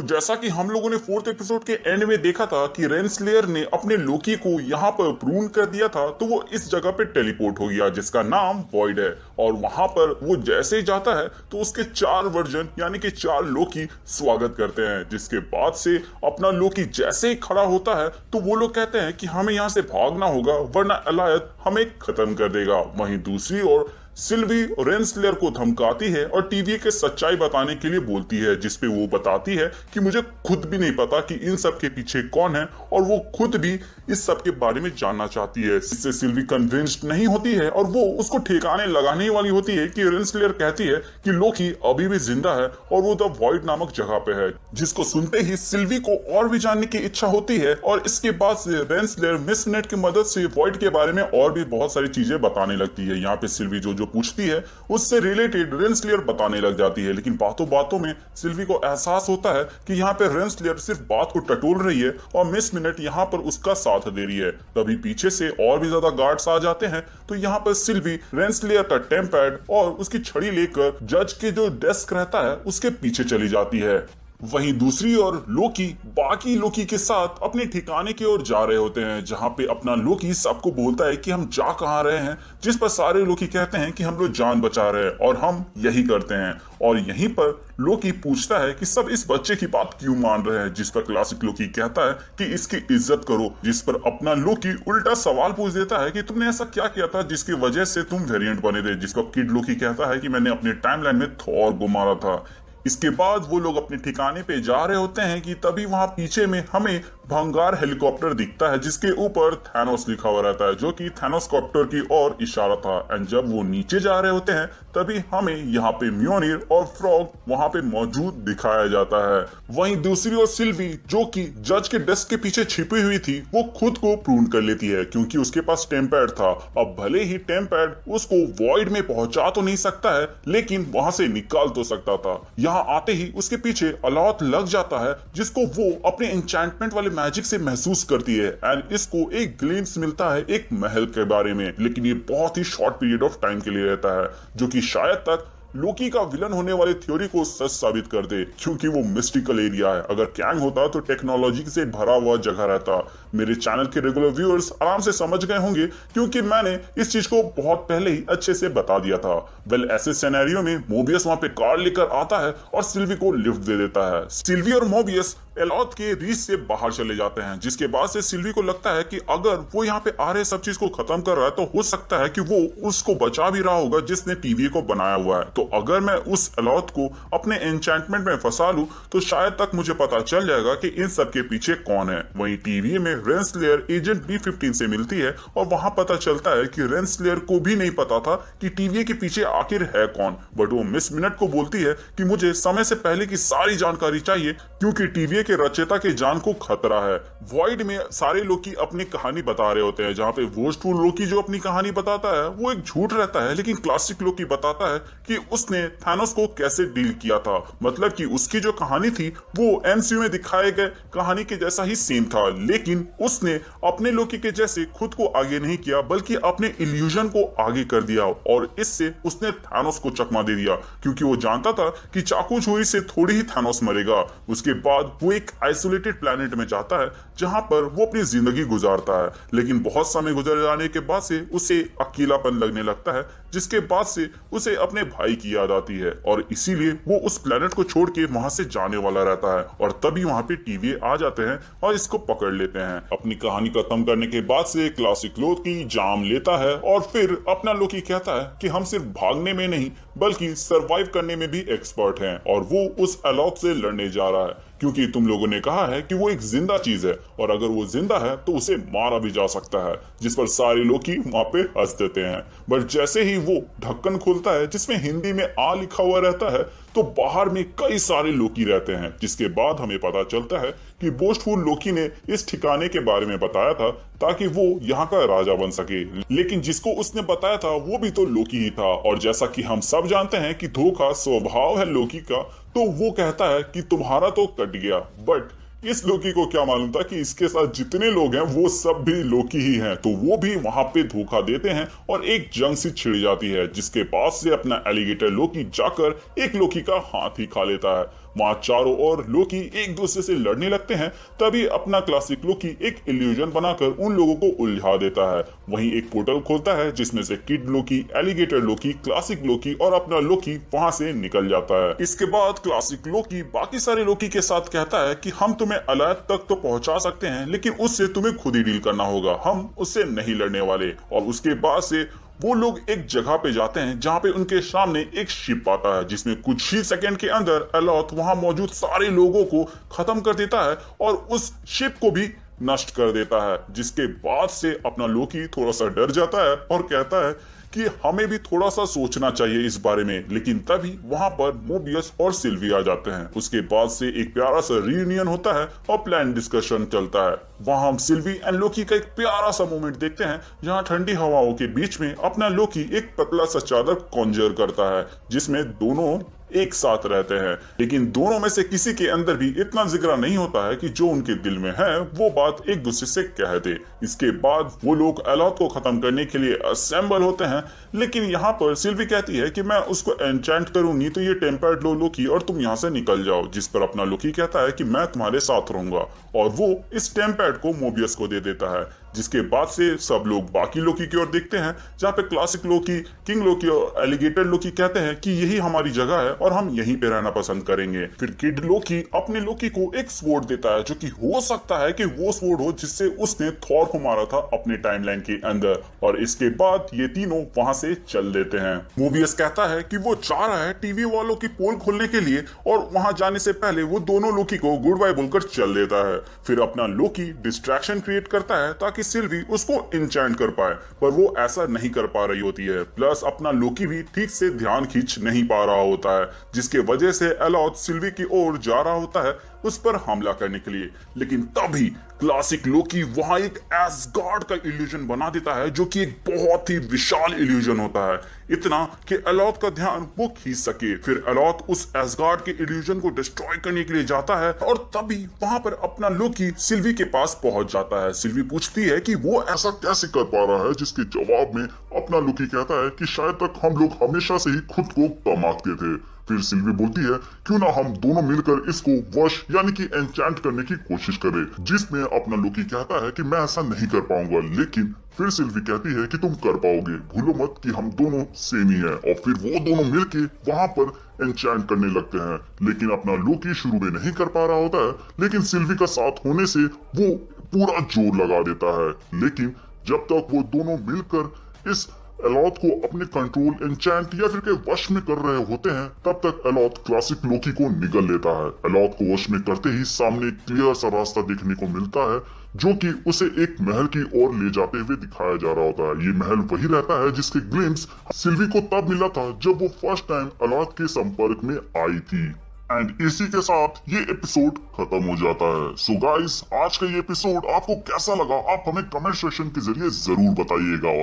जैसा कि हम लोगों ने फोर्थ एपिसोड के एंड में देखा था कि रेनस्लेयर ने अपने लोकी को यहाँ पर प्रून कर दिया था, तो वो इस जगह पे टेलीपोर्ट हो गया जिसका नाम वॉइड है। और वहां पर वो जैसे ही जाता है तो उसके 4 वर्जन यानी कि 4 लोकी स्वागत करते हैं, जिसके बाद से अपना लोकी जैसे ही खड़ा होता है तो वो लोग कहते हैं कि हमें यहाँ से भागना होगा वरना अलायत हमें खत्म कर देगा। वहीं दूसरी ओर सिल्वी रेनस्लेयर को धमकाती है और टीवी के सच्चाई बताने के लिए बोलती है, जिसपे वो बताती है कि मुझे खुद भी नहीं पता कि इन सब के पीछे कौन है और वो खुद भी इस सब के बारे में जानना चाहती है। इससे सिल्वी कन्विंस्ड नहीं होती है और वो उसको ठिकाने लगाने वाली होती है कि रेनस्लेयर कहती है कि लोकी अभी भी जिंदा है और वो द वॉइड नामक जगह पे है, जिसको सुनते ही सिल्वी को और भी जानने की इच्छा होती है। और इसके बाद से रेनस्लेयर मिस मिनट की मदद से वॉइड के बारे में और भी बहुत सारी चीजें बताने लगती है। यहाँ पे सिल्वी जो पूछती है उससे रिलेटेड रेनस्लेयर बताने लग जाती है, लेकिन बातों बातों में सिल्वी को एहसास होता है कि यहाँ पे रेनस्लेयर सिर्फ बात को टटोल रही है और मिस मिनट यहाँ पर उसका साथ दे रही है। तभी पीछे से और भी ज्यादा गार्ड्स आ जाते हैं, तो यहाँ पर सिल्वी रेनस्लेयर का टेम्पैड और उसकी छड़ी लेकर जज के जो डेस्क रहता है उसके पीछे चली जाती है। वहीं दूसरी ओर लोकी बाकी लोकी के साथ अपने ठिकाने की ओर जा रहे होते हैं, जहां पे अपना लोकी सबको बोलता है कि हम जा कहां रहे हैं, जिस पर सारे लोकी कहते हैं कि हम लोग जान बचा रहे हैं और हम यही करते हैं। और यहीं पर लोकी पूछता है कि सब इस बच्चे की बात क्यों मान रहे हैं, जिस पर क्लासिक लोकी कहता है कि इसकी इज्जत करो, जिस पर अपना लोकी उल्टा सवाल पूछ देता है कि तुमने ऐसा क्या किया था जिसकी वजह से तुम वेरिएंट बने थे, जिस पर किड लोकी कहता है कि मैंने अपने टाइमलाइन में थॉर को मारा था। इसके बाद वो लोग अपने ठिकाने पे जा रहे होते हैं कि तभी वहां पीछे में हमें भंगार हेलीकॉप्टर दिखता है जिसके ऊपर थैनोस लिखा हुआ रहता है, जो कि थैनोस कॉप्टर की ओर इशारा था। एंड जब वो नीचे जा रहे होते हैं तभी हमें यहाँ पे म्योनिर और फ्रॉग वहां पे मौजूद दिखाया जाता है। वहीं दूसरी ओर सिल्वी जो कि जज के डेस्क के पीछे छिपी हुई थी, वो खुद को प्रून कर लेती है क्योंकि उसके पास टेम्पैड था। अब भले ही टेम्पैड उसको वॉइड में पहुंचा तो नहीं सकता है, लेकिन वहां से निकाल तो सकता था। यहाँ आते ही उसके पीछे अलाउत लग जाता है, जिसको वो अपने एन्चेंटमेंट वाले मैजिक से महसूस करती है। एंड इसको एक ग्लिम्स मिलता है एक महल के बारे में, लेकिन ये बहुत ही शॉर्ट पीरियड ऑफ टाइम के लिए रहता है, जो कि शायद तक लोकी का विलन होने वाली थ्योरी को सच साबित कर दे, क्योंकि वो मिस्टिकल एरिया है। अगर कैंग होता तो टेक्नोलॉजी से भरा हुआ जगह रहता। मेरे चैनल के रेगुलर व्यूअर्स आराम से समझ गए होंगे क्योंकि मैंने इस चीज को बहुत पहले ही अच्छे से बता दिया था। वेल, ऐसे सिनेरियो में मोबियस वहां पे कार लेकर आता है और सिल्वी को लिफ्ट दे देता है। सिल्वी और मोबियस एलॉथ के रीच से बाहर चले जाते हैं, जिसके बाद से सिल्वी को लगता है कि अगर वो यहाँ पे आ रहे सब चीज को खत्म कर रहा है तो हो सकता है कि वो उसको बचा भी रहा होगा जिसने टीवी को बनाया हुआ है। तो अगर मैं उस एलॉथ को अपने एन्चेंटमेंट में फंसा लूं तो शायद तक मुझे पता चल जाएगा कि इन सब के पीछे कौन है। वहीं टीवी में रेनस्लेयर एजेंट B15 से मिलती है और वहां पता चलता है कि रेनस्लेयर को भी नहीं पता था कि टीवी के पीछे आखिर है कौन, बट वो मिस मिनट को बोलती है कि मुझे समय से पहले की सारी जानकारी चाहिए क्योंकि टीवी के रचयिता के जान को खतरा है। वॉइड में सारे लोकी अपनी कहानी बता रहे होते हैं, जहां पे वोस्टफुल लोकी जो अपनी कहानी बताता है वो एक झूठ रहता है, लेकिन क्लासिक लोकी बताता है कि उसने थैनोस को कैसे डील किया था। मतलब कि उसकी जो कहानी थी वो MCU में दिखाए गए कहानी के जैसा ही सेम था, लेकिन उसने अपने लोकी के जैसे खुद को आगे नहीं किया बल्कि अपने इल्यूजन को आगे कर दिया और इससे उसने थैनोस को चकमा दे दिया, क्योंकि वो जानता था कि चाकू छुरी से थोड़ी ही थैनोस मरेगा। उसके बाद वो एक आइसोलेटेड प्लेनेट में जाता है जहां पर वो अपनी जिंदगी गुजारता है, लेकिन बहुत समय गुजर जाने के बाद से उसे अकेलापन लगने लगता है, जिसके बाद से उसे अपने भाई की याद आती है और इसीलिए वो उस प्लेनेट को छोड़ के वहां से जाने वाला रहता है। और तभी वहां पे टीवी आ जाते हैं और इसको पकड़ लेते हैं। अपनी कहानी खत्म करने के बाद से क्लासिक लोकी जाम लेता है और फिर अपना लोकी कहता है कि हम सिर्फ भागने में नहीं बल्कि सरवाइव करने में भी एक्सपर्ट हैं और वो उस एलॉथ से लड़ने जा रहा है, क्योंकि तुम लोगों ने कहा है कि वो एक जिंदा चीज है और अगर वो जिंदा है तो उसे मारा भी जा सकता है, जिस पर सारे लोकी वहां पे हंस देते हैं। बट जैसे ही वो ढक्कन खुलता है जिसमें हिंदी में आ लिखा हुआ रहता है तो बाहर में कई सारे लोकी रहते हैं, जिसके बाद हमें पता चलता है कि बोस्टफुल लोकी ने इस ठिकाने के बारे में बताया था ताकि वो यहाँ का राजा बन सके, लेकिन जिसको उसने बताया था वो भी तो लोकी ही था। और जैसा कि हम सब जानते हैं कि धोखा स्वभाव है लोकी का, तो वो कहता है कि तुम्हारा तो कट गया। बट इस लोकी को क्या मालूम था कि इसके साथ जितने लोग हैं वो सब भी लोकी ही हैं, तो वो भी वहां पे धोखा देते हैं और एक जंग सी छिड़ जाती है, जिसके पास से अपना एलिगेटर लोकी जाकर एक लोकी का हाथ ही खा लेता है। वहाँ चारों ओर लोकी एक दूसरे से लड़ने लगते हैं। तभी अपना क्लासिक लोकी एक इल्यूजन बनाकर उन लोगों को उलझा देता है। वहीं एक पोर्टल खोलता है जिसमें से किड लोकी, एलिगेटर लोकी, क्लासिक लोकी और अपना लोकी वहां से निकल जाता है। इसके बाद क्लासिक लोकी बाकी सारे लोकी के साथ कहता है कि हम तुम्हें अलायद तक तो पहुंचा सकते हैं, लेकिन उससे तुम्हें खुद ही डील करना होगा, हम उससे नहीं लड़ने वाले। और उसके बाद से वो लोग एक जगह पे जाते हैं जहां पे उनके सामने एक शिप आता है जिसमें कुछ ही सेकंड के अंदर एलॉथ वहां मौजूद सारे लोगों को खत्म कर देता है और उस शिप को भी नष्ट कर देता है। जिसके बाद से अपना लोकी थोड़ा सा डर जाता है और कहता है कि हमें भी थोड़ा सा सोचना चाहिए इस बारे में। लेकिन तभी वहां पर मोबियस और सिल्वी आ जाते हैं। उसके बाद से एक प्यारा सा रियूनियन होता है और प्लान डिस्कशन चलता है। वहां हम सिल्वी एंड लोकी का एक प्यारा सा मोमेंट देखते हैं जहां ठंडी हवाओं के बीच में अपना लोकी एक पतला सा चादर कॉन्जर करता है जिसमें दोनों एक साथ रहते हैं। लेकिन दोनों में से किसी के अंदर भी इतना जिगरा नहीं होता है कि जो उनके दिल में है वो बात एक दूसरे से कह दे। इसके बाद वो लोग एलॉथ को खत्म करने के लिए असेंबल होते हैं। लेकिन यहाँ पर सिल्वी कहती है कि मैं उसको एन्चेंट करूंगी तो ये टेम्पर्ड लो लोकी और तुम यहाँ से निकल जाओ। जिस पर अपना लोकी कहता है कि मैं तुम्हारे साथ रहूंगा और वो इस टेम्पर्ड को मोबियस को दे देता है। जिसके बाद से सब लोग बाकी लोकी की ओर देखते हैं जहाँ पे क्लासिक लोकी, किंग लोकी और एलिगेटर लोकी कहते हैं कि यही हमारी जगह है और हम यहीं पे रहना पसंद करेंगे। फिर किड लोकी अपने लोकी को एक स्वॉर्ड देता है जो कि हो सकता है कि वो स्वॉर्ड हो जिससे उसने थॉर को मारा था अपने टाइमलाइन के अंदर। और इसके बाद ये तीनों वहां से चल देते हैं। मोबियस कहता है कि वो चाह रहा है टीवी वालों की पोल खोलने के लिए और वहां जाने से पहले वो दोनों लोकी को गुड बाय बोलकर चल देता है। फिर अपना लोकी डिस्ट्रैक्शन क्रिएट करता है ताकि सिल्वी उसको इंचेंट कर पाए, पर वो ऐसा नहीं कर पा रही होती है। प्लस अपना लोकी भी ठीक से ध्यान खींच नहीं पा रहा होता है जिसके वजह से एलॉथ सिल्वी की ओर जा रहा होता है उस पर हमला करने के लिए। लेकिन तभी क्लासिक लोकी वहां एक एसगार्ड का इल्यूजन बना देता है जो कि एक बहुत ही विशाल इल्यूजन होता है, इतना कि एलॉथ का ध्यान वो खींच सके। फिर एलॉथ उस एसगार्ड के इल्यूजन को डिस्ट्रॉय करने के लिए जाता है और तभी वहां पर अपना लोकी सिल्वी के पास पहुंच जाता है। सिल्वी पूछती है कि वो ऐसा कैसे कर पा रहा है, जिसके जवाब में अपना लोकी कहता है कि शायद तक हम लोग हमेशा से ही खुद को कम आंकते थे। फिर सिल्वी बोलती है क्यों ना हम दोनों मिलकर इसको वश यानी कि एन्चेंट करने की कोशिश करें, जिसमें अपना लोकी कहता है कि मैं ऐसा नहीं कर पाऊंगा। लेकिन फिर सिल्वी कहती है कि तुम कर पाओगे, भूलो मत कि हम दोनों सेम ही हैं। और फिर वो दोनों मिलके वहां पर एन्चेंट करने लगते हैं। लेकिन अपना लोकी शुरू में नहीं कर पा रहा होता है, लेकिन सिल्वी का साथ होने से वो पूरा जोर लगा देता है। लेकिन जब तक वो दोनों मिलकर इस एलॉथ को अपने कंट्रोल, एन्चेंट या फिर के वश में कर रहे होते हैं, तब तक एलॉथ क्लासिक लोकी को निगल लेता है। एलॉथ को वश में करते ही सामने एक क्लियर सा रास्ता देखने को मिलता है जो कि उसे एक महल की ओर ले जाते हुए दिखाया जा रहा होता है। ये महल वही रहता है जिसके ग्लिम्स सिल्वी को तब मिला था जब वो फर्स्ट टाइम एलॉथ के संपर्क में आई थी। एंड इसी के साथ ये एपिसोड खत्म हो जाता है। सो गाइस, आज का ये एपिसोड आपको कैसा लगा आप हमें कमेंट सेक्शन के जरिए जरूर बताइएगा।